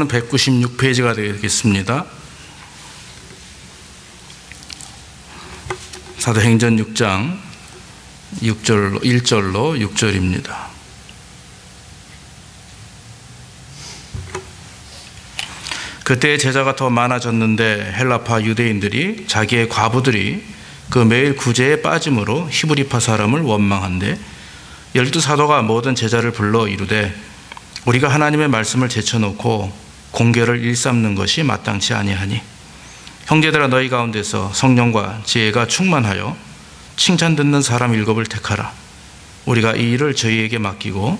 196페이지가 되겠습니다. 사도행전 6장 1절로 6절입니다. 그때 제자가 더 많아졌는데 헬라파 유대인들이 자기의 과부들이 그 매일 구제에 빠짐으로 히브리파 사람을 원망한대 12사도가 모든 제자를 불러 이르되 우리가 하나님의 말씀을 제쳐놓고 공개를 일삼는 것이 마땅치 아니하니 형제들아 너희 가운데서 성령과 지혜가 충만하여 칭찬 듣는 사람 7을 택하라. 우리가 이 일을 저희에게 맡기고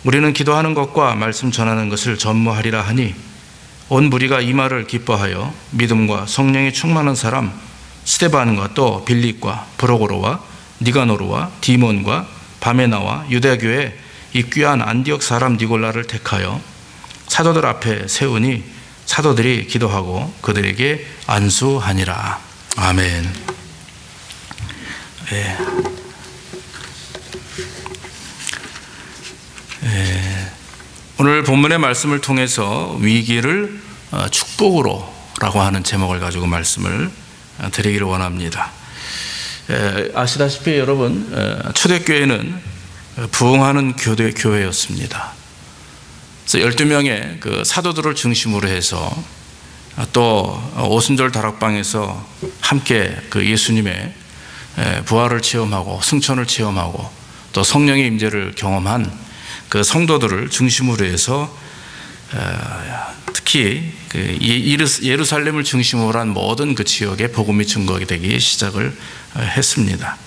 우리는 기도하는 것과 말씀 전하는 것을 전무하리라 하니 온 무리가 이 말을 기뻐하여 믿음과 성령이 충만한 사람 스데반과 또 빌립과 브로고로와 니가노르와 디몬과 바메나와 유대교의 이 귀한 안디옥 사람 니골라를 택하여 사도들 앞에 세우니 사도들이 기도하고 그들에게 안수하니라. 아멘. 오늘 본문의 말씀을 통해서 위기를 축복으로 라고 하는 제목을 가지고 말씀을 드리기를 원합니다. 아시다시피 여러분 초대교회는 부흥하는 교회였습니다. 그래서 12명의 그 사도들을 중심으로 해서 또 오순절 다락방에서 함께 그 예수님의 부활을 체험하고 승천을 체험하고 또 성령의 임재를 경험한 그 성도들을 중심으로 해서 특히 그 예루살렘을 중심으로 한 모든 그 지역에 복음이 증거되기 시작을 했습니다.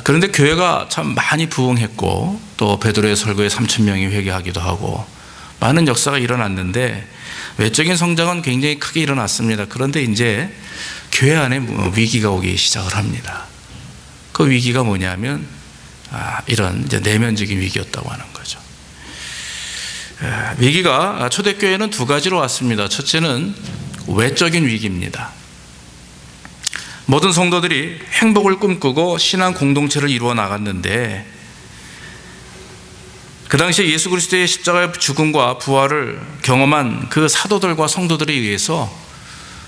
그런데 교회가 참 많이 부흥했고 또 베드로의 설교에 3,000명이 회개하기도 하고 많은 역사가 일어났는데 외적인 성장은 굉장히 크게 일어났습니다. 그런데 이제 교회 안에 위기가 오기 시작을 합니다. 그 위기가 뭐냐면 이런 이제 내면적인 위기였다고 하는 거죠. 위기가 초대교회는 두 가지로 왔습니다. 첫째는 외적인 위기입니다. 모든 성도들이 행복을 꿈꾸고 신앙 공동체를 이루어 나갔는데 그 당시에 예수 그리스도의 십자가의 죽음과 부활을 경험한 그 사도들과 성도들에 의해서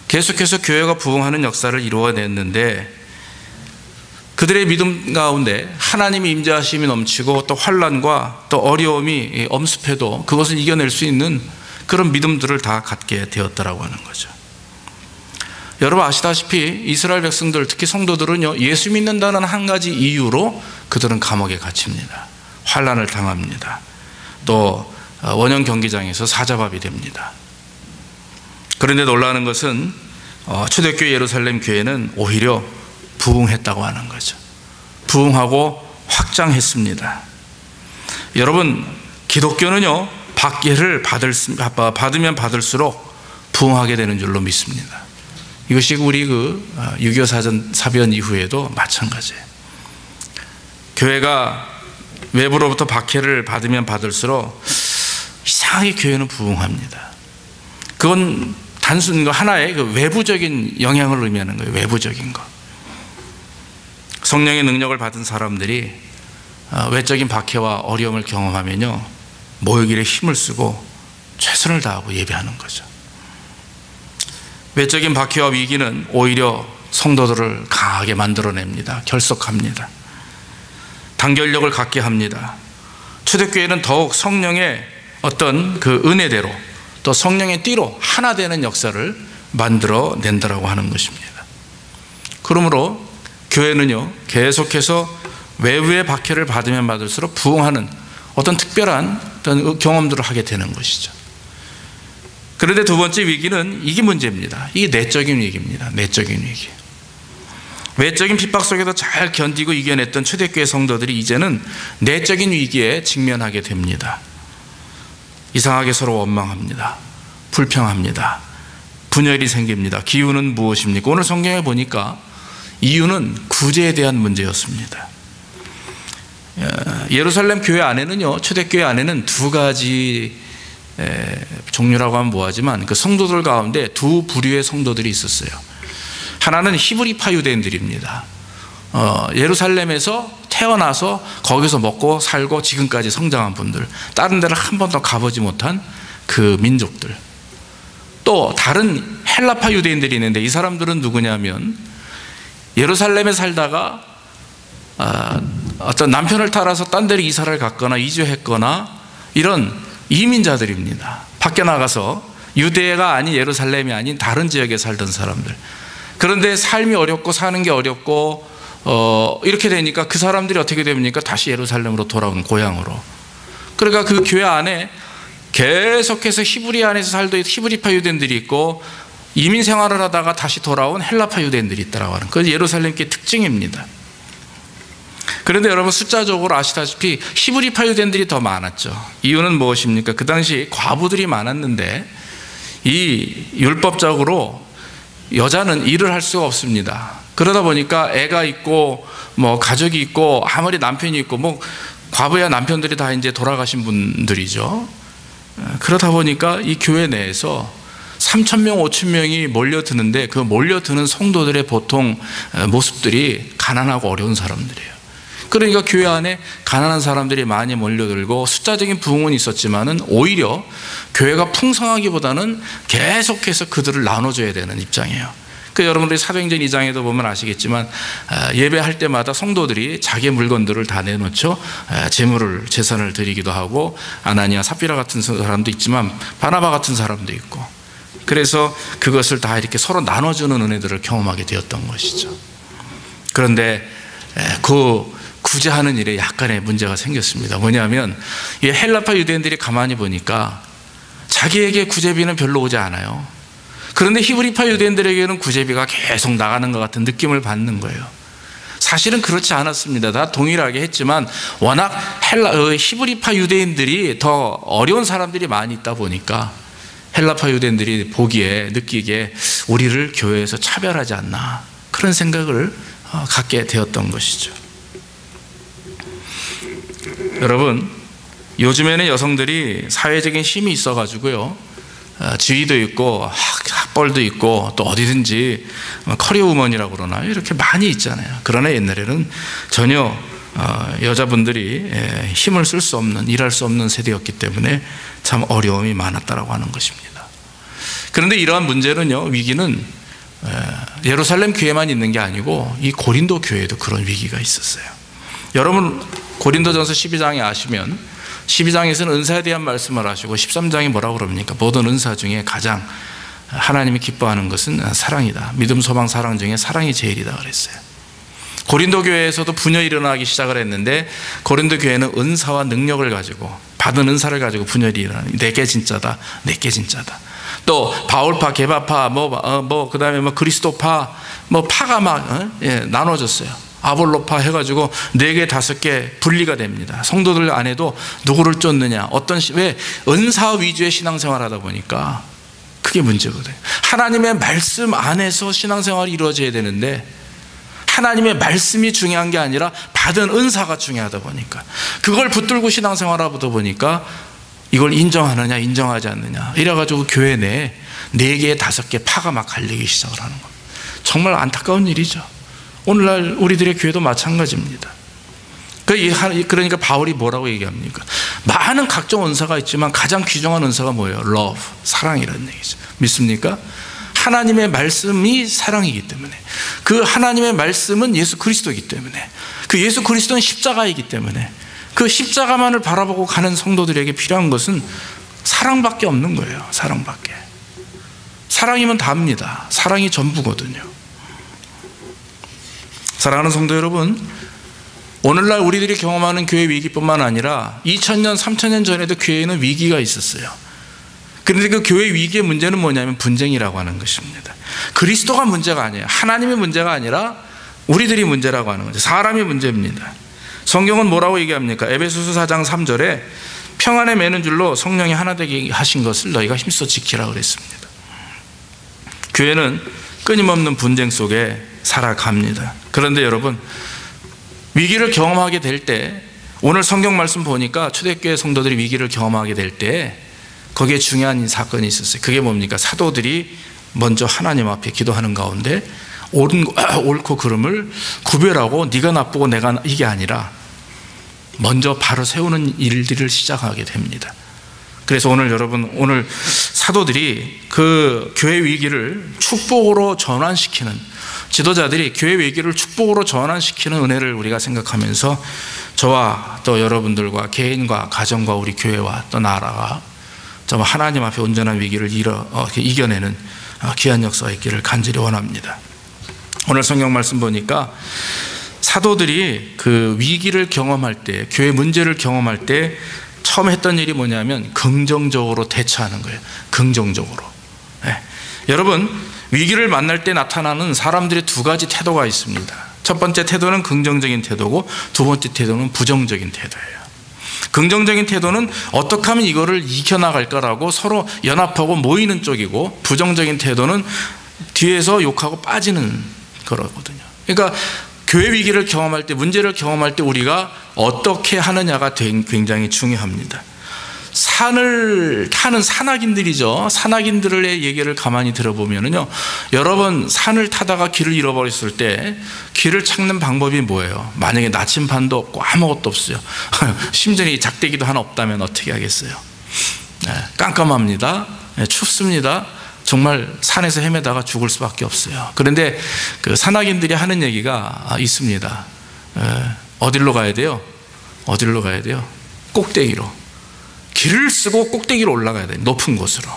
계속해서 교회가 부흥하는 역사를 이루어냈는데 그들의 믿음 가운데 하나님의 임재하심이 넘치고 또 환난과 또 어려움이 엄습해도 그것을 이겨낼 수 있는 그런 믿음들을 다 갖게 되었다라고 하는 거죠. 여러분 아시다시피 이스라엘 백성들 특히 성도들은요 예수 믿는다는 한 가지 이유로 그들은 감옥에 갇힙니다. 환난을 당합니다. 또 원형 경기장에서 사자밥이 됩니다. 그런데 놀라는 것은 초대교회 예루살렘 교회는 오히려 부흥했다고 하는 거죠. 부흥하고 확장했습니다. 여러분 기독교는요 박해를 받으면 받을수록 부흥하게 되는 줄로 믿습니다. 이것이 우리 그 6.25 사변 이후에도 마찬가지예요. 교회가 외부로부터 박해를 받으면 받을수록 이상하게 교회는 부흥합니다. 그건 단순 하나의 그 외부적인 영향을 의미하는 거예요. 외부적인 거. 성령의 능력을 받은 사람들이 외적인 박해와 어려움을 경험하면요 모욕일에 힘을 쓰고 최선을 다하고 예배하는 거죠. 외적인 박해와 위기는 오히려 성도들을 강하게 만들어냅니다. 결속합니다. 단결력을 갖게 합니다. 초대교회는 더욱 성령의 어떤 그 은혜대로 또 성령의 띠로 하나 되는 역사를 만들어낸다라고 하는 것입니다. 그러므로 교회는요 계속해서 외부의 박해를 받으면 받을수록 부흥하는 어떤 특별한 어떤 경험들을 하게 되는 것이죠. 그런데 두 번째 위기는 이게 문제입니다. 이게 내적인 위기입니다. 내적인 위기. 외적인 핍박 속에도 잘 견디고 이겨냈던 초대교회 성도들이 이제는 내적인 위기에 직면하게 됩니다. 이상하게 서로 원망합니다. 불평합니다. 분열이 생깁니다. 기후는 무엇입니까? 오늘 성경에 보니까 이유는 구제에 대한 문제였습니다. 예루살렘 교회 안에는요 초대교회 안에는 두 가지 종류라고 하면 뭐하지만 그 성도들 가운데 두 부류의 성도들이 있었어요. 하나는 히브리파 유대인들입니다. 예루살렘에서 태어나서 거기서 먹고 살고 지금까지 성장한 분들, 다른 데를 한 번도 가보지 못한 그 그 민족들, 또 다른 헬라파 유대인들이 있는데 이 사람들은 누구냐면 예루살렘에 살다가 어떤 남편을 따라서 딴 데로 이사를 갔거나 이주했거나 이런 이민자들입니다. 밖에 나가서 유대가 아닌 예루살렘이 아닌 다른 지역에 살던 사람들. 그런데 삶이 어렵고 사는 게 어렵고 이렇게 되니까 그 사람들이 어떻게 됩니까? 다시 예루살렘으로 돌아온 고향으로. 그러니까 그 교회 안에 계속해서 히브리 안에서 살던 히브리파 유대인들이 있고 이민 생활을 하다가 다시 돌아온 헬라파 유대인들이 있다라고 하는 그건 예루살렘교의 특징입니다. 그런데 여러분 숫자적으로 아시다시피 히브리파 유대인들이 더 많았죠. 이유는 무엇입니까? 그 당시 과부들이 많았는데 이 율법적으로 여자는 일을 할 수가 없습니다. 그러다 보니까 애가 있고 뭐 가족이 있고 아무리 남편이 있고 뭐 과부야 남편들이 다 이제 돌아가신 분들이죠. 그러다 보니까 이 교회 내에서 3,000명, 5,000명이 몰려드는데 그 몰려드는 성도들의 보통 모습들이 가난하고 어려운 사람들이에요. 그러니까 교회 안에 가난한 사람들이 많이 몰려들고 숫자적인 부흥은 있었지만은 오히려 교회가 풍성하기보다는 계속해서 그들을 나눠줘야 되는 입장이에요. 그 여러분들이 사도행전 2장에도 보면 아시겠지만 예배할 때마다 성도들이 자기의 물건들을 다 내놓죠. 재산을 드리기도 하고 아나니아 삽비라 같은 사람도 있지만 바나바 같은 사람도 있고 그래서 그것을 다 이렇게 서로 나눠주는 은혜들을 경험하게 되었던 것이죠. 그런데 그 구제하는 일에 약간의 문제가 생겼습니다. 뭐냐면 이 헬라파 유대인들이 가만히 보니까 자기에게 구제비는 별로 오지 않아요. 그런데 히브리파 유대인들에게는 구제비가 계속 나가는 것 같은 느낌을 받는 거예요. 사실은 그렇지 않았습니다. 다 동일하게 했지만 워낙 히브리파 유대인들이 더 어려운 사람들이 많이 있다 보니까 헬라파 유대인들이 보기에 느끼기에 우리를 교회에서 차별하지 않나 그런 생각을 갖게 되었던 것이죠. 여러분 요즘에는 여성들이 사회적인 힘이 있어가지고요 지위도 있고 학벌도 있고 또 어디든지 커리어 우먼이라고 그러나요? 이렇게 많이 있잖아요. 그러나 옛날에는 전혀 여자분들이 힘을 쓸 수 없는 일할 수 없는 세대였기 때문에 참 어려움이 많았다라고 하는 것입니다. 그런데 이러한 문제는요 위기는 예루살렘 교회만 있는 게 아니고 이 고린도 교회에도 그런 위기가 있었어요. 여러분 고린도전서 12장에 아시면 12장에서는 은사에 대한 말씀을 하시고 13장에 뭐라고 그럽니까? 모든 은사 중에 가장 하나님이 기뻐하는 것은 사랑이다. 믿음, 소망, 사랑 중에 사랑이 제일이다 그랬어요. 고린도 교회에서도 분열이 일어나기 시작을 했는데 고린도 교회는 은사와 능력을 가지고 받은 은사를 가지고 분열이 일어나는 내게 진짜다. 내게 진짜다. 또 바울파, 게바파, 그다음에 그리스도파, 파가 막 나눠졌어요. 아볼로파 해가지고 4개, 5개 분리가 됩니다. 성도들 안에도 누구를 쫓느냐, 왜 은사 위주의 신앙생활 하다 보니까 그게 문제거든요. 하나님의 말씀 안에서 신앙생활이 이루어져야 되는데 하나님의 말씀이 중요한 게 아니라 받은 은사가 중요하다 보니까 그걸 붙들고 신앙생활하다 보니까 이걸 인정하느냐 인정하지 않느냐 이래가지고 교회 내에 4개, 5개 파가 막 갈리기 시작을 하는 겁니다. 정말 안타까운 일이죠. 오늘날 우리들의 교회도 마찬가지입니다. 그러니까 바울이 뭐라고 얘기합니까? 많은 각종 은사가 있지만 가장 귀중한 은사가 뭐예요? love, 사랑이라는 얘기죠. 믿습니까? 하나님의 말씀이 사랑이기 때문에 그 하나님의 말씀은 예수 그리스도이기 때문에 그 예수 그리스도는 십자가이기 때문에 그 십자가만을 바라보고 가는 성도들에게 필요한 것은 사랑밖에 없는 거예요. 사랑밖에. 사랑이면 답니다. 사랑이 전부거든요. 사랑하는 성도 여러분, 오늘날 우리들이 경험하는 교회 위기뿐만 아니라 2000년, 3000년 전에도 교회에는 위기가 있었어요. 그런데 그 교회 위기의 문제는 뭐냐면 분쟁이라고 하는 것입니다. 그리스도가 문제가 아니에요. 하나님의 문제가 아니라 우리들이 문제라고 하는 거죠. 사람이 문제입니다. 성경은 뭐라고 얘기합니까? 에베소서 4장 3절에 평안에 매는 줄로 성령이 하나 되게 하신 것을 너희가 힘써 지키라고 그랬습니다. 교회는 끊임없는 분쟁 속에 살아갑니다. 그런데 여러분 위기를 경험하게 될 때 오늘 성경 말씀 보니까 초대교회 성도들이 위기를 경험하게 될 때 거기에 중요한 사건이 있었어요. 그게 뭡니까? 사도들이 먼저 하나님 앞에 기도하는 가운데 옳고 그름을 구별하고 네가 나쁘고 내가 이게 아니라 먼저 바로 세우는 일들을 시작하게 됩니다. 그래서 오늘 사도들이 그 교회 위기를 축복으로 전환시키는, 지도자들이 교회 위기를 축복으로 전환시키는 은혜를 우리가 생각하면서 저와 또 여러분들과 개인과 가정과 우리 교회와 또 나라가 정말 하나님 앞에 온전한 위기를 이겨내는 귀한 역사가 있기를 간절히 원합니다. 오늘 성경 말씀 보니까 사도들이 그 위기를 경험할 때, 교회 문제를 경험할 때 처음 했던 일이 뭐냐면 긍정적으로 대처하는 거예요. 긍정적으로. 네. 여러분, 위기를 만날 때 나타나는 사람들의 두 가지 태도가 있습니다. 첫 번째 태도는 긍정적인 태도고, 두 번째 태도는 부정적인 태도예요. 긍정적인 태도는 어떻게 하면 이거를 이겨나갈까라고 서로 연합하고 모이는 쪽이고, 부정적인 태도는 뒤에서 욕하고 빠지는 거거든요. 그러니까 교회 위기를 경험할 때, 문제를 경험할 때 우리가 어떻게 하느냐가 굉장히 중요합니다. 산을 타는 산악인들이죠. 산악인들의 얘기를 가만히 들어보면요, 여러분 산을 타다가 길을 잃어버렸을 때 길을 찾는 방법이 뭐예요? 만약에 나침반도 없고 아무것도 없어요. 심지어 작대기도 하나 없다면 어떻게 하겠어요? 네, 깜깜합니다. 네, 춥습니다. 정말 산에서 헤매다가 죽을 수밖에 없어요. 그런데 그 산악인들이 하는 얘기가 있습니다. 어디로 가야 돼요? 어디로 가야 돼요? 꼭대기로. 길을 쓰고 꼭대기로 올라가야 돼요. 높은 곳으로.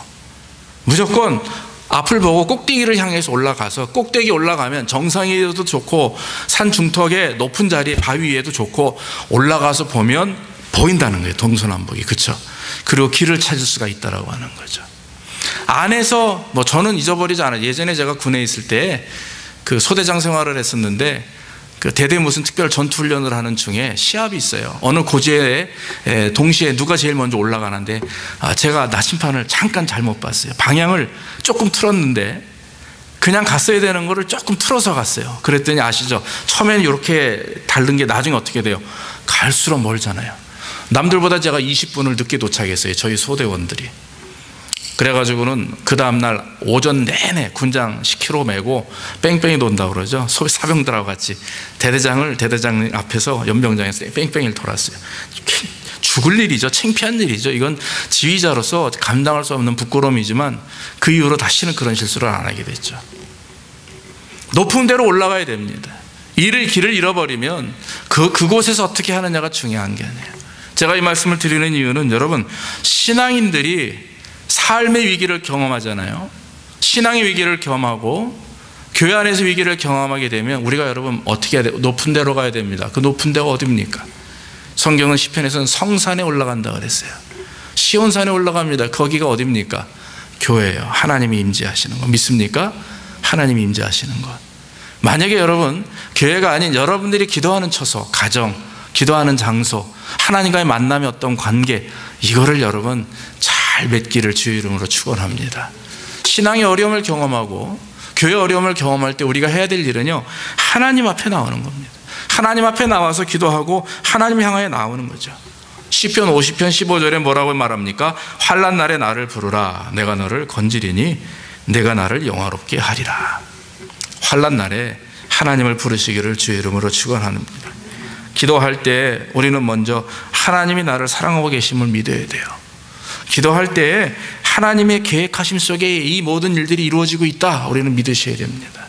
무조건 앞을 보고 꼭대기를 향해서 올라가서, 꼭대기 올라가면 정상에도 좋고 산 중턱에 높은 자리에 바위 위에도 좋고 올라가서 보면 보인다는 거예요. 동서남북이. 그렇죠? 그리고 길을 찾을 수가 있다라고 하는 거죠. 안에서 저는 잊어버리지 않아요. 예전에 제가 군에 있을 때 그 소대장 생활을 했었는데, 그 대대 무슨 특별 전투 훈련을 하는 중에 시합이 있어요. 어느 고지에 동시에 누가 제일 먼저 올라가는데, 제가 나침반을 잠깐 잘못 봤어요. 방향을 조금 틀었는데 그냥 갔어야 되는 거를 조금 틀어서 갔어요. 그랬더니 아시죠? 처음에는 이렇게 다른 게 나중에 어떻게 돼요? 갈수록 멀잖아요. 남들보다 제가 20분을 늦게 도착했어요. 저희 소대원들이. 그래가지고는 그 다음날 오전 내내 군장 10km 메고 뺑뺑이 돈다고 그러죠. 사병들하고 같이 대대장 앞에서 연병장에서 뺑뺑이를 돌았어요. 죽을 일이죠. 창피한 일이죠. 이건 지휘자로서 감당할 수 없는 부끄러움이지만 그 이후로 다시는 그런 실수를 안 하게 됐죠. 높은 데로 올라가야 됩니다. 길을 잃어버리면 그곳에서 어떻게 하느냐가 중요한 게 아니에요. 제가 이 말씀을 드리는 이유는, 여러분, 신앙인들이 삶의 위기를 경험하잖아요. 신앙의 위기를 경험하고 교회 안에서 위기를 경험하게 되면 우리가, 여러분, 어떻게 해야 돼요? 높은 데로 가야 됩니다. 그 높은 데가 어디입니까? 성경은 시편에서는 성산에 올라간다 그랬어요. 시온산에 올라갑니다. 거기가 어디입니까? 교회예요. 하나님이 임재하시는 거 믿습니까? 하나님이 임재하시는 것. 만약에 여러분, 교회가 아닌 여러분들이 기도하는 처소, 가정, 기도하는 장소, 하나님과의 만남의 어떤 관계, 이거를 여러분 잘 맺기를 주의 이름으로 축원합니다. 신앙의 어려움을 경험하고 교회 어려움을 경험할 때 우리가 해야 될 일은요, 하나님 앞에 나오는 겁니다. 하나님 앞에 나와서 기도하고 하나님 향하여 나오는 거죠. 시편 50편 15절에 뭐라고 말합니까? 환난 날에 나를 부르라. 내가 너를 건지리니 내가 나를 영화롭게 하리라. 환난 날에 하나님을 부르시기를 주의 이름으로 축원합니다. 기도할 때 우리는 먼저 하나님이 나를 사랑하고 계심을 믿어야 돼요. 기도할 때 하나님의 계획하심 속에 이 모든 일들이 이루어지고 있다, 우리는 믿으셔야 됩니다.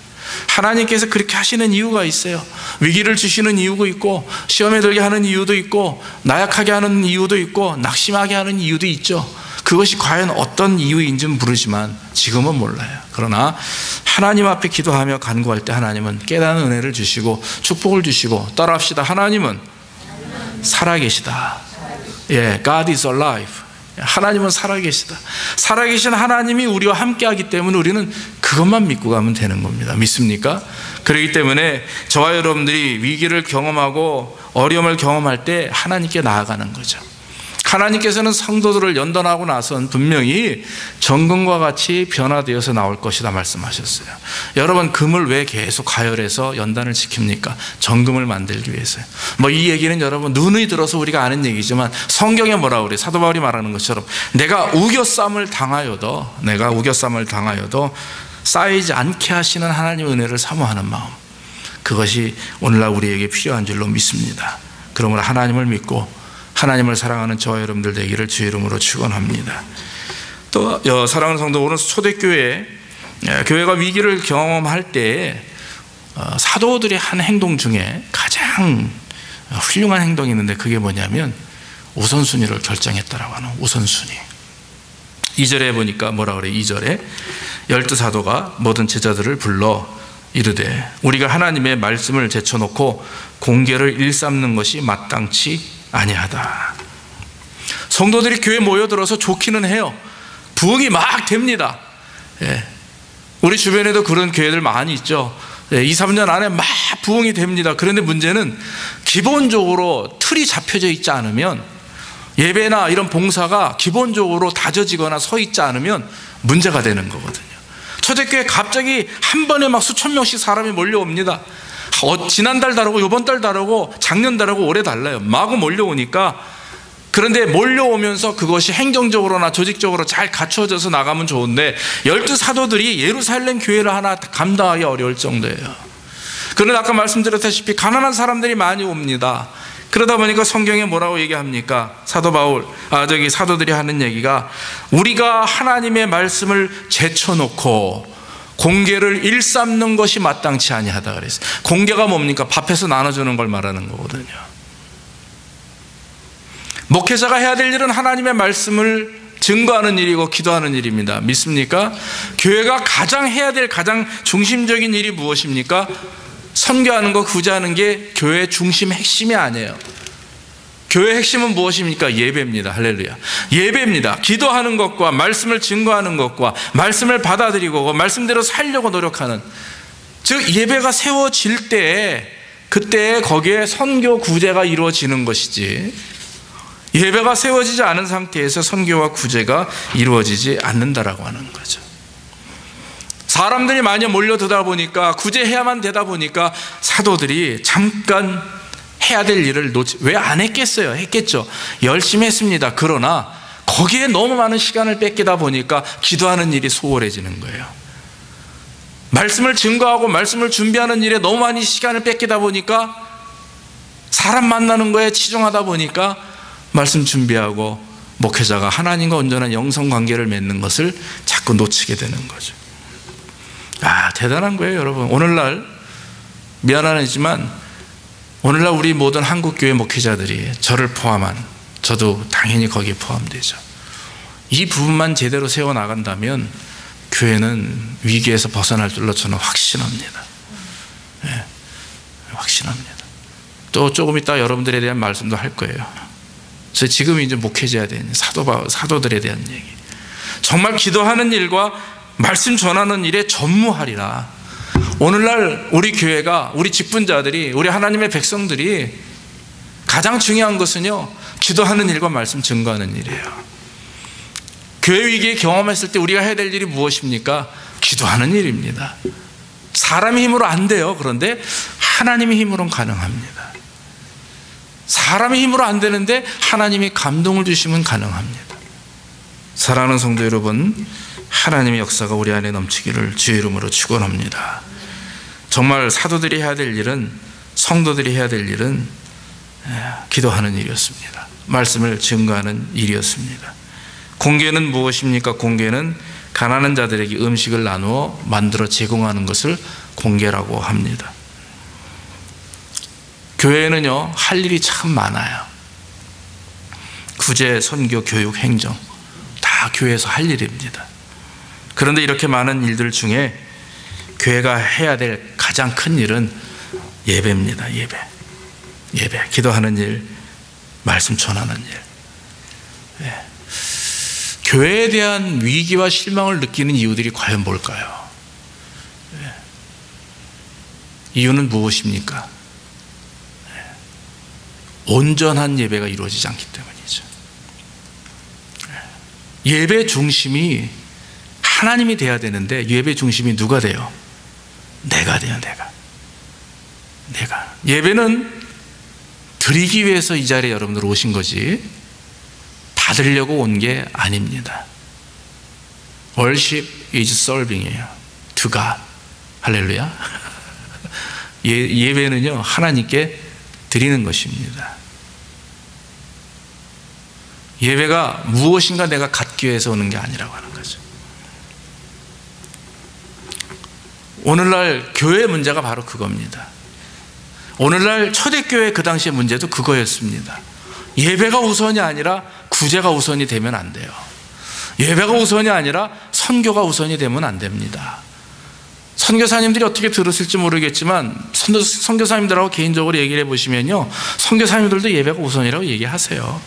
하나님께서 그렇게 하시는 이유가 있어요. 위기를 주시는 이유가 있고, 시험에 들게 하는 이유도 있고, 나약하게 하는 이유도 있고, 낙심하게 하는 이유도 있죠. 그것이 과연 어떤 이유인지는 모르지만 지금은 몰라요. 그러나 하나님 앞에 기도하며 간구할 때 하나님은 깨닫는 은혜를 주시고 축복을 주시고, 따라합시다. 하나님은 살아계시다. 예, God is alive. 하나님은 살아계시다. 살아계신 하나님이 우리와 함께하기 때문에 우리는 그것만 믿고 가면 되는 겁니다. 믿습니까? 그렇기 때문에 저와 여러분들이 위기를 경험하고 어려움을 경험할 때 하나님께 나아가는 거죠. 하나님께서는 성도들을 연단하고 나선 분명히 정금과 같이 변화되어서 나올 것이다 말씀하셨어요. 여러분, 금을 왜 계속 가열해서 연단을 지킵니까? 정금을 만들기 위해서요. 이 얘기는 여러분 눈이 들어서 우리가 아는 얘기지만 성경에 뭐라고 그래요? 사도 바울이 말하는 것처럼 내가 우겨쌈을 당하여도 쌓이지 않게 하시는 하나님의 은혜를 사모하는 마음, 그것이 오늘날 우리에게 필요한 줄로 믿습니다. 그러므로 하나님을 믿고 하나님을 사랑하는 저와 여러분들 되기를 주의 이름으로 축원합니다. 또 사랑하는 성도, 오늘 초대교회 교회가 위기를 경험할 때 사도들이 한 행동 중에 가장 훌륭한 행동이 있는데, 그게 뭐냐면 우선순위를 결정했다라고 하는 우선순위. 2절에 보니까 뭐라 그래요? 2절에 12사도가 모든 제자들을 불러 이르되 우리가 하나님의 말씀을 제쳐놓고 공계를 일삼는 것이 마땅치 아니하다. 성도들이 교회에 모여들어서 좋기는 해요. 부흥이 막 됩니다. 우리 주변에도 그런 교회들 많이 있죠. 2, 3년 안에 막 부흥이 됩니다. 그런데 문제는 기본적으로 틀이 잡혀져 있지 않으면, 예배나 이런 봉사가 기본적으로 다져지거나 서 있지 않으면 문제가 되는 거거든요. 초대교회 갑자기 한 번에 막 수천 명씩 사람이 몰려옵니다. 지난달 다르고 이번 달 다르고 작년 다르고 올해 달라요. 마구 몰려오니까, 그런데 몰려오면서 그것이 행정적으로나 조직적으로 잘 갖춰져서 나가면 좋은데 12사도들이 예루살렘 교회를 하나 감당하기 어려울 정도예요. 그런데 아까 말씀드렸다시피 가난한 사람들이 많이 옵니다. 그러다 보니까 성경에 뭐라고 얘기합니까? 사도들이 하는 얘기가, 우리가 하나님의 말씀을 제쳐놓고 공계를 일삼는 것이 마땅치 아니하다 그랬어요. 공계가 뭡니까? 밥해서 나눠주는 걸 말하는 거거든요. 목회자가 해야 될 일은 하나님의 말씀을 증거하는 일이고 기도하는 일입니다. 믿습니까? 교회가 가장 해야 될 가장 중심적인 일이 무엇입니까? 선교하는 거, 구제하는 게 교회의 중심 핵심이 아니에요. 교회의 핵심은 무엇입니까? 예배입니다. 할렐루야. 예배입니다. 기도하는 것과 말씀을 증거하는 것과 말씀을 받아들이고 말씀대로 살려고 노력하는, 즉 예배가 세워질 때 그때 거기에 선교 구제가 이루어지는 것이지, 예배가 세워지지 않은 상태에서 선교와 구제가 이루어지지 않는다라고 하는 거죠. 사람들이 많이 몰려들다 보니까, 구제해야만 되다 보니까 사도들이 잠깐 해야 될 일을 왜 안 했겠어요? 했겠죠. 열심히 했습니다. 그러나 거기에 너무 많은 시간을 뺏기다 보니까 기도하는 일이 소홀해지는 거예요. 말씀을 증거하고 말씀을 준비하는 일에 너무 많이 시간을 뺏기다 보니까, 사람 만나는 거에 치중하다 보니까 말씀 준비하고 목회자가 하나님과 온전한 영성관계를 맺는 것을 자꾸 놓치게 되는 거죠. 대단한 거예요, 여러분. 오늘날 미안하지만 오늘날 우리 모든 한국교회 목회자들이, 저를 포함한, 저도 당연히 거기에 포함되죠. 이 부분만 제대로 세워나간다면 교회는 위기에서 벗어날 줄로 저는 확신합니다. 확신합니다. 또 조금 이따 여러분들에 대한 말씀도 할 거예요. 그래서 지금 이제 목회자에 대한, 사도들에 대한 얘기. 정말 기도하는 일과 말씀 전하는 일에 전무하리라. 오늘날 우리 교회가, 우리 직분자들이, 우리 하나님의 백성들이 가장 중요한 것은요, 기도하는 일과 말씀 증거하는 일이에요. 교회 위기에 경험했을 때 우리가 해야 될 일이 무엇입니까? 기도하는 일입니다. 사람의 힘으로 안 돼요. 그런데 하나님의 힘으로는 가능합니다. 사람의 힘으로 안 되는데 하나님이 감동을 주시면 가능합니다. 사랑하는 성도 여러분, 하나님의 역사가 우리 안에 넘치기를 주의 이름으로 축원합니다. 정말 사도들이 해야 될 일은, 성도들이 해야 될 일은 기도하는 일이었습니다. 말씀을 증거하는 일이었습니다. 공계는 무엇입니까? 공계는 가난한 자들에게 음식을 나누어 만들어 제공하는 것을 공계라고 합니다. 교회는요, 할 일이 참 많아요. 구제, 선교, 교육, 행정 다 교회에서 할 일입니다. 그런데 이렇게 많은 일들 중에 교회가 해야 될 가장 큰 일은 예배입니다. 예배. 기도하는 일, 말씀 전하는 일. 교회에 대한 위기와 실망을 느끼는 이유들이 과연 뭘까요? 이유는 무엇입니까? 온전한 예배가 이루어지지 않기 때문이죠. 예배 중심이 하나님이 돼야 되는데 예배 중심이 누가 돼요? 내가 돼요. 내가. 예배는 드리기 위해서 이 자리에 여러분들 오신 거지 받으려고 온 게 아닙니다. Worship is serving이에요. To God. 할렐루야. 예배는요, 하나님께 드리는 것입니다. 예배가 무엇인가 내가 갖기 위해서 오는 게 아니라고 하는 거죠. 오늘날 교회의 문제가 바로 그겁니다. 오늘날 초대교회 그 당시의 문제도 그거였습니다. 예배가 우선이 아니라 구제가 우선이 되면 안 돼요. 예배가 우선이 아니라 선교가 우선이 되면 안 됩니다. 선교사님들이 어떻게 들으실지 모르겠지만 선교사님들하고 개인적으로 얘기를 해보시면요, 선교사님들도 예배가 우선이라고 얘기하세요.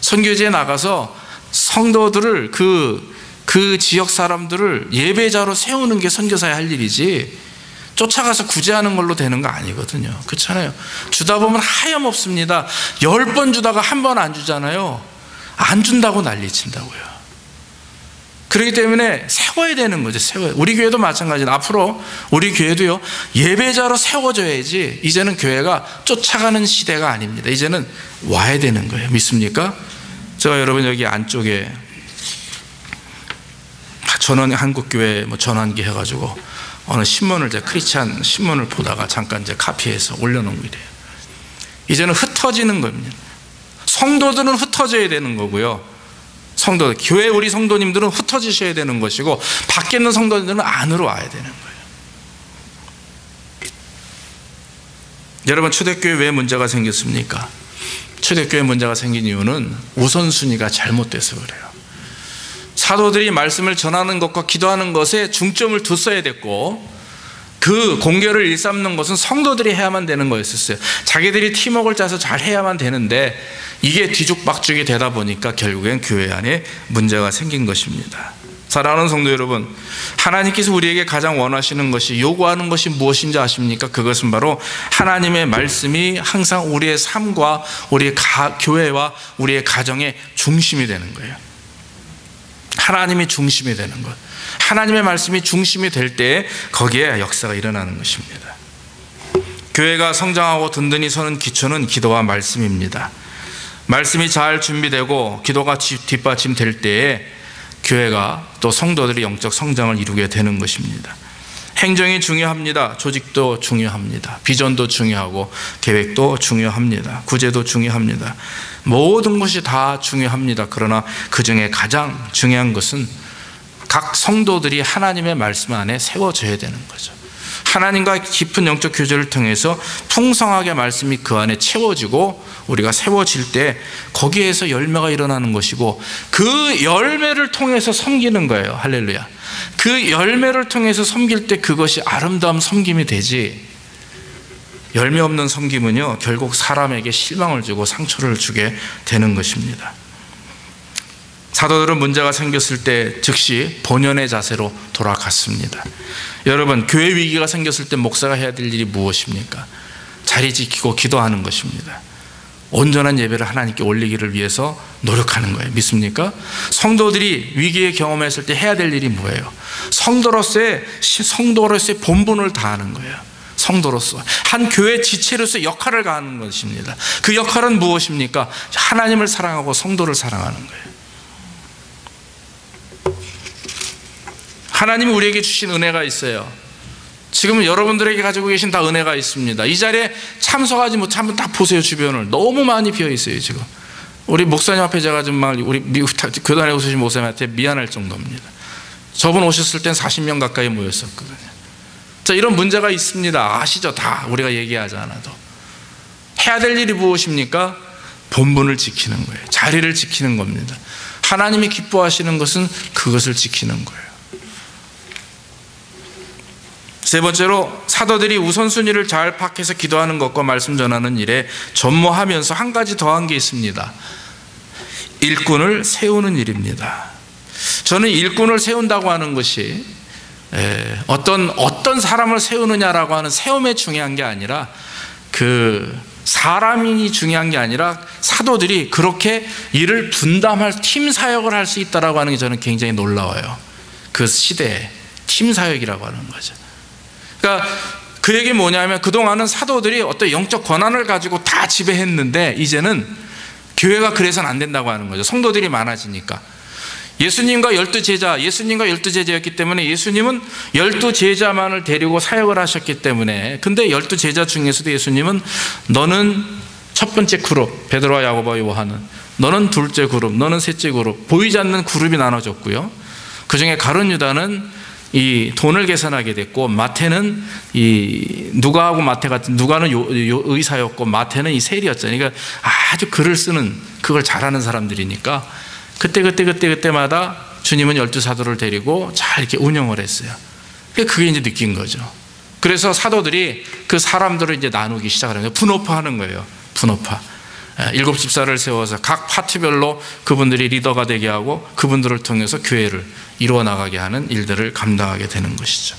선교지에 나가서 성도들을 그 지역 사람들을 예배자로 세우는 게 선교사의 할 일이지 쫓아가서 구제하는 걸로 되는 거 아니거든요. 그렇잖아요. 주다 보면 하염없습니다. 10번 주다가 한 번 안 주잖아요. 안 준다고 난리친다고요. 그렇기 때문에 세워야 되는 거죠. 우리 교회도 마찬가지다. 앞으로 우리 교회도요, 예배자로 세워져야지 이제는 교회가 쫓아가는 시대가 아닙니다. 이제는 와야 되는 거예요. 믿습니까? 제가 여러분 여기 안쪽에 전원 한국교회 전환기 해가지고 어느 신문을, 제가 크리스찬 신문을 보다가 잠깐 이제 카피해서 올려놓은 거예요. 이제는 흩어지는 겁니다. 성도들은 흩어져야 되는 거고요. 교회 우리 성도님들은 흩어지셔야 되는 것이고, 밖에 있는 성도님들은 안으로 와야 되는 거예요. 여러분, 초대교회 왜 문제가 생겼습니까? 초대교회 문제가 생긴 이유는 우선순위가 잘못돼서 그래요. 사도들이 말씀을 전하는 것과 기도하는 것에 중점을 뒀어야 됐고, 그 공결을 일삼는 것은 성도들이 해야만 되는 거였었어요. 자기들이 팀워크를 짜서 잘 해야만 되는데 이게 뒤죽박죽이 되다 보니까 결국엔 교회 안에 문제가 생긴 것입니다. 사랑하는 성도 여러분, 하나님께서 우리에게 가장 원하시는 것이, 요구하는 것이 무엇인지 아십니까? 그것은 바로 하나님의 말씀이 항상 우리의 삶과 우리의 교회와 우리의 가정의 중심이 되는 거예요. 하나님이 중심이 되는 것, 하나님의 말씀이 중심이 될 때 거기에 역사가 일어나는 것입니다. 교회가 성장하고 든든히 서는 기초는 기도와 말씀입니다. 말씀이 잘 준비되고 기도가 뒷받침될 때에 교회가 또 성도들이 영적 성장을 이루게 되는 것입니다. 행정이 중요합니다. 조직도 중요합니다. 비전도 중요하고 계획도 중요합니다. 구제도 중요합니다. 모든 것이 다 중요합니다. 그러나 그 중에 가장 중요한 것은 각 성도들이 하나님의 말씀 안에 세워져야 되는 거죠. 하나님과 깊은 영적 교제를 통해서 풍성하게 말씀이 그 안에 채워지고 우리가 세워질 때 거기에서 열매가 일어나는 것이고, 그 열매를 통해서 섬기는 거예요. 할렐루야. 그 열매를 통해서 섬길 때 그것이 아름다운 섬김이 되지, 열매 없는 섬김은요 결국 사람에게 실망을 주고 상처를 주게 되는 것입니다. 사도들은 문제가 생겼을 때 즉시 본연의 자세로 돌아갔습니다. 여러분, 교회 위기가 생겼을 때 목사가 해야 될 일이 무엇입니까? 자리 지키고 기도하는 것입니다. 온전한 예배를 하나님께 올리기를 위해서 노력하는 거예요. 믿습니까? 성도들이 위기에 경험했을 때 해야 될 일이 뭐예요? 성도로서의 본분을 다하는 거예요. 성도로서 한 교회 지체로서 역할을 다하는 것입니다. 그 역할은 무엇입니까? 하나님을 사랑하고 성도를 사랑하는 거예요. 하나님이 우리에게 주신 은혜가 있어요. 지금 여러분들에게 가지고 계신 다 은혜가 있습니다. 이 자리에 참석하지 못하면 딱 보세요. 주변을 너무 많이 비어 있어요. 지금 우리 목사님 앞에 제가 좀 막 우리 미국 교단에 오신 목사님한테 미안할 정도입니다. 저분 오셨을 땐 40명 가까이 모였었거든요. 자, 이런 문제가 있습니다. 아시죠? 다 우리가 얘기하지 않아도. 해야 될 일이 무엇입니까? 본분을 지키는 거예요. 자리를 지키는 겁니다. 하나님이 기뻐하시는 것은 그것을 지키는 거예요. 세 번째로, 사도들이 우선순위를 잘 파악해서 기도하는 것과 말씀 전하는 일에 전무하면서 한 가지 더한 게 있습니다. 일꾼을 세우는 일입니다. 저는 일꾼을 세운다고 하는 것이 어떤 사람을 세우느냐라고 하는 세움에 중요한 게 아니라, 그 사람이 중요한 게 아니라 사도들이 그렇게 일을 분담할 팀 사역을 할 수 있다라고 하는 게 저는 굉장히 놀라워요. 그 시대에 팀 사역이라고 하는 거죠. 그러니까 그 얘기 뭐냐면, 그동안은 사도들이 어떤 영적 권한을 가지고 다 지배했는데 이제는 교회가 그래서는 안 된다고 하는 거죠. 성도들이 많아지니까. 예수님과 12제자였기 때문에 예수님은 12제자만을 데리고 사역을 하셨기 때문에, 근데 12제자 중에서도 예수님은 너는 첫 번째 그룹, 베드로와 야고보와 요한은 너는 둘째 그룹, 너는 셋째 그룹, 보이지 않는 그룹이 나눠졌고요. 그 중에 가룟 유다는 이 돈을 계산하게 됐고, 마태는 이 누가하고 마태 같은, 누가는 의사였고 마태는 이 세리였잖아요. 그러니까 아주 글을 쓰는, 그걸 잘하는 사람들이니까 그때마다 주님은 12사도를 데리고 잘 이렇게 운영을 했어요. 그게 이제 느낀 거죠. 그래서 사도들이 그 사람들을 이제 나누기 시작하는 거예요. 분업화하는 거예요. 분업화. 7 집사를 세워서 각 파트별로 그분들이 리더가 되게 하고 그분들을 통해서 교회를 이루어 나가게 하는 일들을 감당하게 되는 것이죠.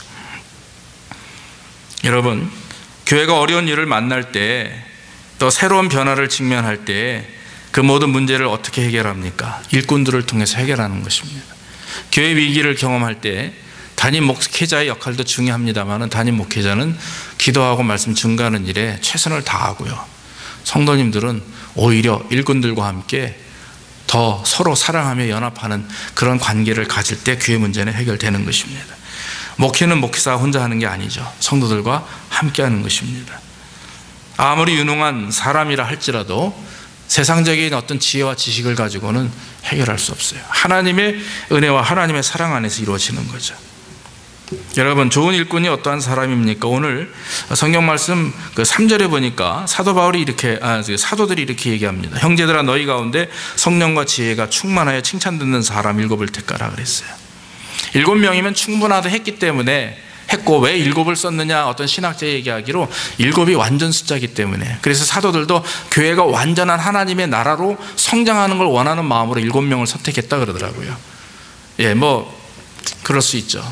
여러분, 교회가 어려운 일을 만날 때, 또 새로운 변화를 직면할 때 그 모든 문제를 어떻게 해결합니까? 일꾼들을 통해서 해결하는 것입니다. 교회 위기를 경험할 때 담임 목회자의 역할도 중요합니다만, 담임 목회자는 기도하고 말씀 증거하는 일에 최선을 다하고요, 성도님들은 오히려 일꾼들과 함께 더 서로 사랑하며 연합하는 그런 관계를 가질 때 교회 문제는 해결되는 것입니다. 목회는 목회자가 혼자 하는 게 아니죠. 성도들과 함께 하는 것입니다. 아무리 유능한 사람이라 할지라도 세상적인 어떤 지혜와 지식을 가지고는 해결할 수 없어요. 하나님의 은혜와 하나님의 사랑 안에서 이루어지는 거죠. 여러분, 좋은 일꾼이 어떠한 사람입니까? 오늘 성경 말씀 3절에 보니까 사도 바울이 사도들이 이렇게 얘기합니다. 형제들아, 너희 가운데 성령과 지혜가 충만하여 칭찬 듣는 사람 7을 택하라 그랬어요. 7명이면 충분하다 했기 때문에 했고, 왜 7을 썼느냐, 어떤 신학자의 얘기하기로 7이 완전 숫자이기 때문에, 그래서 사도들도 교회가 완전한 하나님의 나라로 성장하는 걸 원하는 마음으로 7명을 선택했다 그러더라고요. 그럴 수 있죠.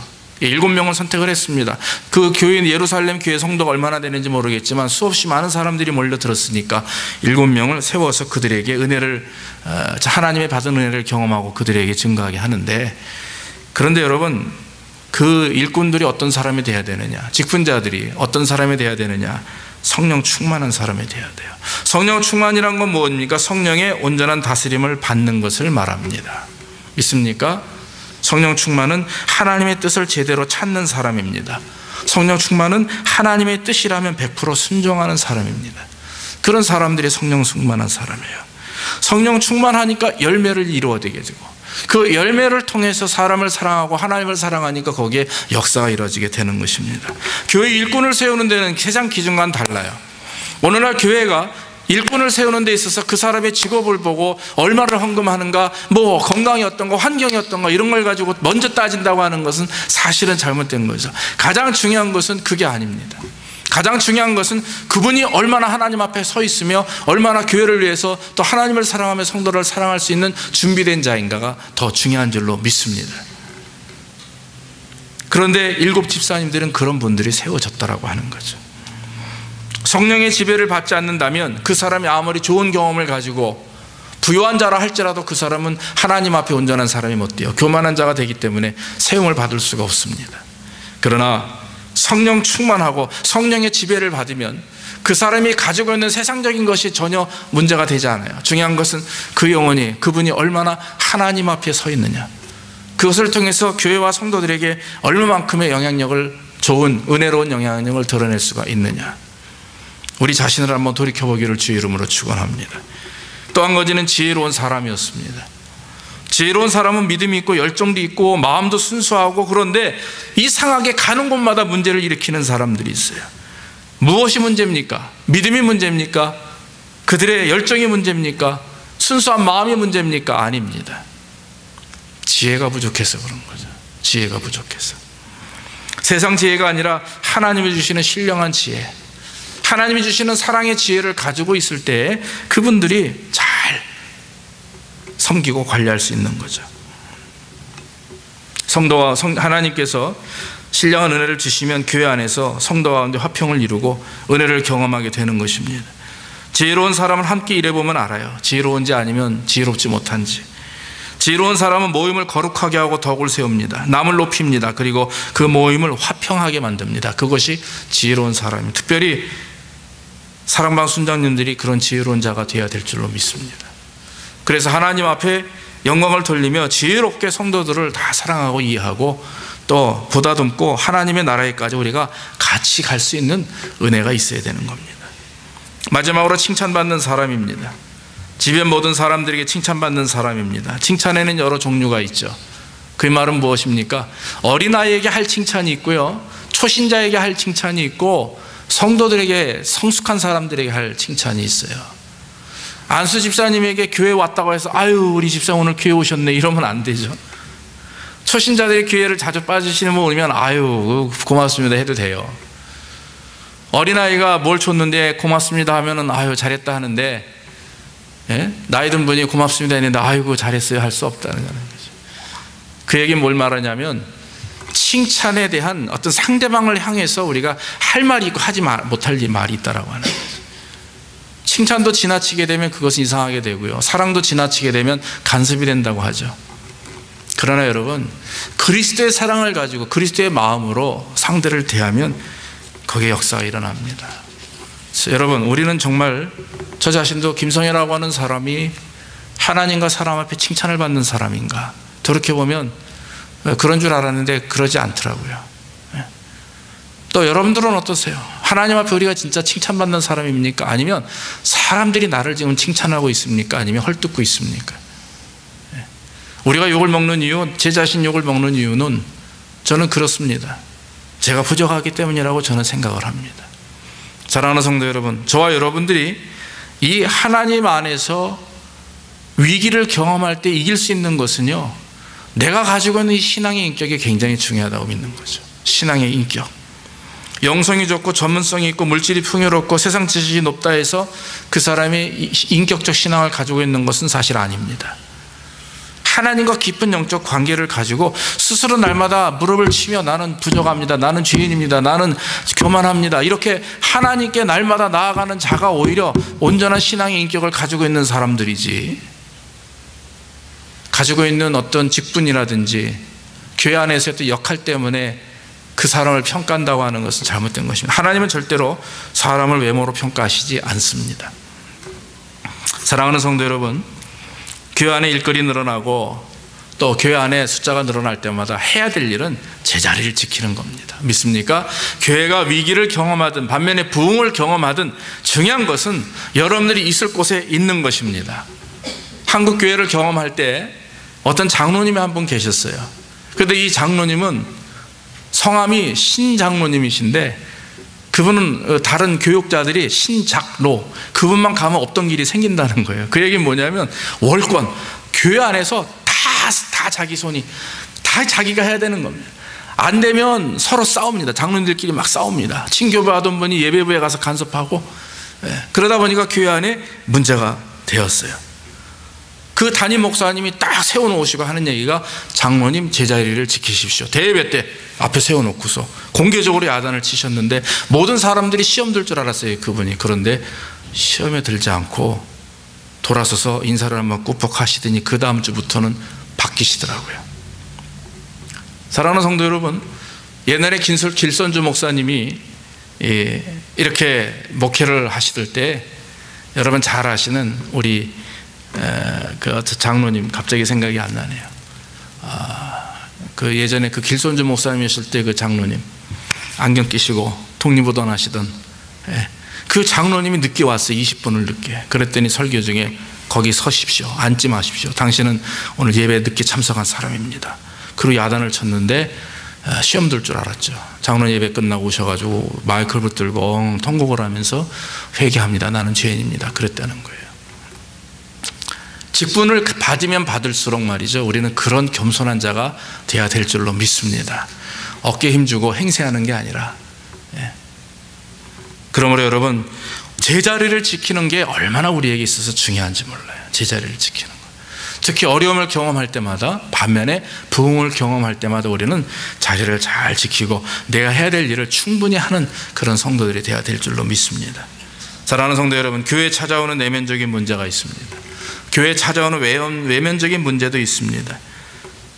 7명을 선택을 했습니다. 그 교인, 예루살렘 교회 성도가 얼마나 되는지 모르겠지만 수없이 많은 사람들이 몰려들었으니까 7명을 세워서 그들에게 은혜를, 하나님의 받은 은혜를 경험하고 그들에게 증거하게 하는데, 그런데 여러분, 그 일꾼들이 어떤 사람이 되어야 되느냐, 직분자들이 어떤 사람이 되어야 되느냐, 성령 충만한 사람이 되어야 돼요. 성령 충만이란 건 뭡니까? 성령의 온전한 다스림을 받는 것을 말합니다. 믿습니까? 성령 충만은 하나님의 뜻을 제대로 찾는 사람입니다. 성령 충만은 하나님의 뜻이라면 100% 순종하는 사람입니다. 그런 사람들이 성령 충만한 사람이에요. 성령 충만하니까 열매를 이루어내게 되고, 그 열매를 통해서 사람을 사랑하고 하나님을 사랑하니까 거기에 역사가 이루어지게 되는 것입니다. 교회 일꾼을 세우는 데는 세상 기준과는 달라요. 오늘날 교회가 일꾼을 세우는 데 있어서 그 사람의 직업을 보고 얼마를 헌금하는가, 건강이 어떤가, 환경이 어떤가, 이런 걸 가지고 먼저 따진다고 하는 것은 사실은 잘못된 거죠. 가장 중요한 것은 그게 아닙니다. 가장 중요한 것은 그분이 얼마나 하나님 앞에 서 있으며 얼마나 교회를 위해서 또 하나님을 사랑하며 성도를 사랑할 수 있는 준비된 자인가가 더 중요한 줄로 믿습니다. 그런데 7 집사님들은 그런 분들이 세워졌다라고 하는 거죠. 성령의 지배를 받지 않는다면 그 사람이 아무리 좋은 경험을 가지고 부유한 자라 할지라도 그 사람은 하나님 앞에 온전한 사람이 못 돼요. 교만한 자가 되기 때문에 세움을 받을 수가 없습니다. 그러나 성령 충만하고 성령의 지배를 받으면 그 사람이 가지고 있는 세상적인 것이 전혀 문제가 되지 않아요. 중요한 것은 그 영혼이, 그분이 얼마나 하나님 앞에 서 있느냐, 그것을 통해서 교회와 성도들에게 얼마만큼의 영향력을, 좋은 은혜로운 영향력을 드러낼 수가 있느냐, 우리 자신을 한번 돌이켜보기를 주의 이름으로 축원합니다. 또 한 가지는 지혜로운 사람이었습니다. 지혜로운 사람은 믿음이 있고 열정도 있고 마음도 순수하고, 그런데 이상하게 가는 곳마다 문제를 일으키는 사람들이 있어요. 무엇이 문제입니까? 믿음이 문제입니까? 그들의 열정이 문제입니까? 순수한 마음이 문제입니까? 아닙니다. 지혜가 부족해서 그런 거죠. 지혜가 부족해서. 세상 지혜가 아니라 하나님이 주시는 신령한 지혜, 하나님이 주시는 사랑의 지혜를 가지고 있을 때 그분들이 잘 섬기고 관리할 수 있는 거죠. 성도와 하나님께서 신령한 은혜를 주시면 교회 안에서 성도 가운데 화평을 이루고 은혜를 경험하게 되는 것입니다. 지혜로운 사람은 함께 일해보면 알아요. 지혜로운지 아니면 지혜롭지 못한지. 지혜로운 사람은 모임을 거룩하게 하고 덕을 세웁니다. 남을 높입니다. 그리고 그 모임을 화평하게 만듭니다. 그것이 지혜로운 사람입니다. 특별히 사랑방 순장님들이 그런 지혜로운 자가 되어야 될 줄로 믿습니다. 그래서 하나님 앞에 영광을 돌리며 지혜롭게 성도들을 다 사랑하고 이해하고 또 보다듬고 하나님의 나라에까지 우리가 같이 갈 수 있는 은혜가 있어야 되는 겁니다. 마지막으로 칭찬받는 사람입니다. 주변 모든 사람들에게 칭찬받는 사람입니다. 칭찬에는 여러 종류가 있죠. 그 말은 무엇입니까? 어린아이에게 할 칭찬이 있고요, 초신자에게 할 칭찬이 있고, 성도들에게, 성숙한 사람들에게 할 칭찬이 있어요. 안수 집사님에게 교회 왔다고 해서 아유 우리 집사 오늘 교회 오셨네 이러면 안 되죠. 초신자들이 교회를 자주 빠지시는 분 오면 아유 고맙습니다 해도 돼요. 어린아이가 뭘 줬는데 고맙습니다 하면은 아유 잘했다 하는데, 예? 나이 든 분이 고맙습니다 했는데 아이고 잘했어요 할 수 없다는 거죠. 그 얘기는 뭘 말하냐면, 칭찬에 대한 어떤 상대방을 향해서 우리가 할 말이 있고 하지 못할 말이 있다라고 하는 거죠. 칭찬도 지나치게 되면 그것은 이상하게 되고요, 사랑도 지나치게 되면 간섭이 된다고 하죠. 그러나 여러분, 그리스도의 사랑을 가지고 그리스도의 마음으로 상대를 대하면 거기에 역사가 일어납니다. 여러분, 우리는 정말 저 자신도 김성애라고 하는 사람이 하나님과 사람 앞에 칭찬을 받는 사람인가, 돌이켜보면 그런 줄 알았는데 그러지 않더라고요. 또 여러분들은 어떠세요? 하나님 앞에 우리가 진짜 칭찬받는 사람입니까? 아니면 사람들이 나를 지금 칭찬하고 있습니까? 아니면 헐뜯고 있습니까? 우리가 욕을 먹는 이유, 제 자신 욕을 먹는 이유는 저는 그렇습니다. 제가 부족하기 때문이라고 저는 생각을 합니다. 사랑하는 성도 여러분, 저와 여러분들이 이 하나님 안에서 위기를 경험할 때 이길 수 있는 것은요, 내가 가지고 있는 이 신앙의 인격이 굉장히 중요하다고 믿는 거죠. 신앙의 인격. 영성이 좋고 전문성이 있고 물질이 풍요롭고 세상 지식이 높다 해서 그 사람이 인격적 신앙을 가지고 있는 것은 사실 아닙니다. 하나님과 깊은 영적 관계를 가지고 스스로 날마다 무릎을 치며 나는 부족합니다, 나는 죄인입니다, 나는 교만합니다, 이렇게 하나님께 날마다 나아가는 자가 오히려 온전한 신앙의 인격을 가지고 있는 사람들이지, 가지고 있는 어떤 직분이라든지 교회 안에서의 어떤 역할 때문에 그 사람을 평가한다고 하는 것은 잘못된 것입니다. 하나님은 절대로 사람을 외모로 평가하시지 않습니다. 사랑하는 성도 여러분, 교회 안에 일거리 늘어나고 또 교회 안에 숫자가 늘어날 때마다 해야 될 일은 제자리를 지키는 겁니다. 믿습니까? 교회가 위기를 경험하든 반면에 부흥을 경험하든 중요한 것은 여러분들이 있을 곳에 있는 것입니다. 한국 교회를 경험할 때 어떤 장로님이 한 분 계셨어요. 그런데 이 장로님은 성함이 신장로님이신데, 그분은 다른 교육자들이 신작로, 그분만 가면 없던 길이 생긴다는 거예요. 그 얘기는 뭐냐면 월권, 교회 안에서 다 자기 손이, 다 자기가 해야 되는 겁니다. 안 되면 서로 싸웁니다. 장로님들끼리 막 싸웁니다. 친교부 하던 분이 예배부에 가서 간섭하고, 그러다 보니까 교회 안에 문제가 되었어요. 그 담임 목사님이 딱 세워놓으시고 하는 얘기가 장로님 제자리를 지키십시오. 대예배 때 앞에 세워놓고서 공개적으로 야단을 치셨는데 모든 사람들이 시험 들 줄 알았어요, 그분이. 그런데 시험에 들지 않고 돌아서서 인사를 한번 꾸벅 하시더니 그 다음 주부터는 바뀌시더라고요. 사랑하는 성도 여러분, 옛날에 길선주 목사님이 이렇게 목회를 하시던 때 여러분 잘 아시는 우리 그 장로님, 갑자기 생각이 안 나네요. 그 예전에 그 길손주 목사님이셨을 때 그 장로님, 안경 끼시고 독립우던 하시던, 그 장로님이 늦게 왔어요. 20분을 늦게. 그랬더니 설교 중에 거기 서십시오, 앉지 마십시오, 당신은 오늘 예배에 늦게 참석한 사람입니다. 그리고 야단을 쳤는데 시험 들 줄 알았죠. 장로 예배 끝나고 오셔가지고 마이크를 붙들고 통곡을 하면서 회개합니다, 나는 죄인입니다, 그랬다는 거예요. 직분을 받으면 받을수록 말이죠, 우리는 그런 겸손한 자가 돼야 될 줄로 믿습니다. 어깨 힘주고 행세하는 게 아니라. 그러므로 여러분, 제자리를 지키는 게 얼마나 우리에게 있어서 중요한지 몰라요. 제자리를 지키는 것. 특히 어려움을 경험할 때마다, 반면에 부흥을 경험할 때마다 우리는 자리를 잘 지키고 내가 해야 될 일을 충분히 하는 그런 성도들이 돼야 될 줄로 믿습니다. 사랑하는 성도 여러분, 교회에 찾아오는 내면적인 문제가 있습니다. 교회에 찾아오는 외면적인 문제도 있습니다.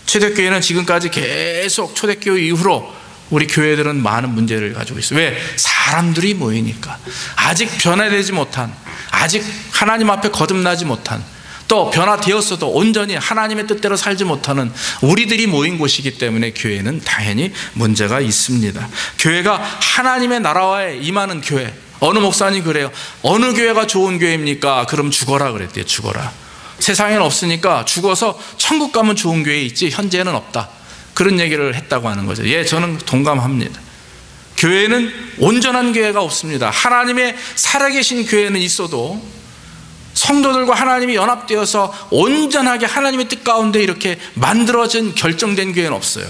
초대교회는 지금까지 계속 초대교회 이후로 우리 교회들은 많은 문제를 가지고 있어요. 왜? 사람들이 모이니까. 아직 변화되지 못한, 아직 하나님 앞에 거듭나지 못한, 또 변화되었어도 온전히 하나님의 뜻대로 살지 못하는 우리들이 모인 곳이기 때문에 교회는 당연히 문제가 있습니다. 교회가 하나님의 나라와에 임하는 교회, 어느 목사님 그래요. 어느 교회가 좋은 교회입니까? 그럼 죽어라 그랬대요. 죽어라. 세상에는 없으니까 죽어서 천국 가면 좋은 교회 있지 현재는 없다. 그런 얘기를 했다고 하는 거죠. 예, 저는 동감합니다. 교회는 온전한 교회가 없습니다. 하나님의 살아계신 교회는 있어도 성도들과 하나님이 연합되어서 온전하게 하나님의 뜻 가운데 이렇게 만들어진 결정된 교회는 없어요.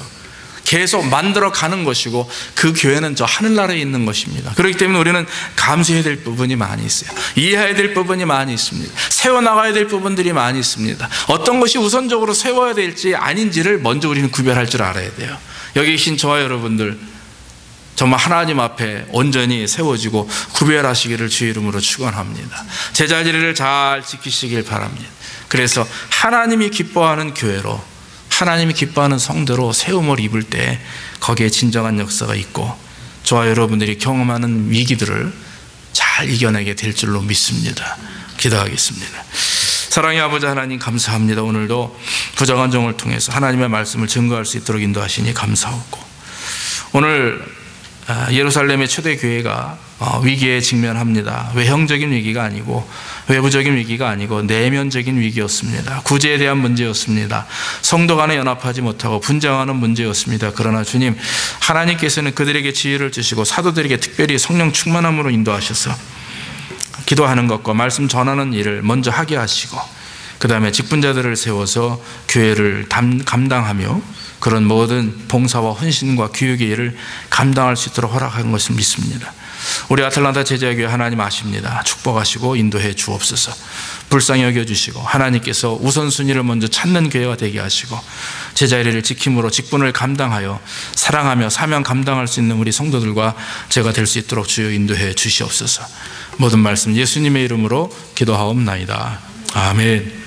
계속 만들어가는 것이고 그 교회는 저 하늘나라에 있는 것입니다. 그렇기 때문에 우리는 감수해야 될 부분이 많이 있어요. 이해해야 될 부분이 많이 있습니다. 세워나가야 될 부분들이 많이 있습니다. 어떤 것이 우선적으로 세워야 될지 아닌지를 먼저 우리는 구별할 줄 알아야 돼요. 여기 계신 저와 여러분들 정말 하나님 앞에 온전히 세워지고 구별하시기를 주의 이름으로 축원합니다. 제자리를 잘 지키시길 바랍니다. 그래서 하나님이 기뻐하는 교회로, 하나님이 기뻐하는 성도로 세움을 입을 때 거기에 진정한 역사가 있고 저와 여러분들이 경험하는 위기들을 잘 이겨내게 될 줄로 믿습니다. 기도하겠습니다. 사랑의 아버지 하나님 감사합니다. 오늘도 부정한 종을 통해서 하나님의 말씀을 증거할 수 있도록 인도하시니 감사하고, 오늘 예루살렘의 초대교회가 위기에 직면합니다. 외형적인 위기가 아니고 외부적인 위기가 아니고 내면적인 위기였습니다. 구제에 대한 문제였습니다. 성도 간에 연합하지 못하고 분쟁하는 문제였습니다. 그러나 주님, 하나님께서는 그들에게 지혜를 주시고 사도들에게 특별히 성령 충만함으로 인도하셔서 기도하는 것과 말씀 전하는 일을 먼저 하게 하시고 그 다음에 직분자들을 세워서 교회를 감당하며 그런 모든 봉사와 헌신과 교육의 일을 감당할 수 있도록 허락한 것을 믿습니다. 우리 아틀란타 제자교회 하나님 아십니다. 축복하시고 인도해 주옵소서. 불쌍히 여겨주시고 하나님께서 우선순위를 먼저 찾는 교회가 되게 하시고 제자리를 지킴으로 직분을 감당하여 사랑하며 사명 감당할 수 있는 우리 성도들과 제가 될 수 있도록 주여 인도해 주시옵소서. 모든 말씀 예수님의 이름으로 기도하옵나이다. 아멘.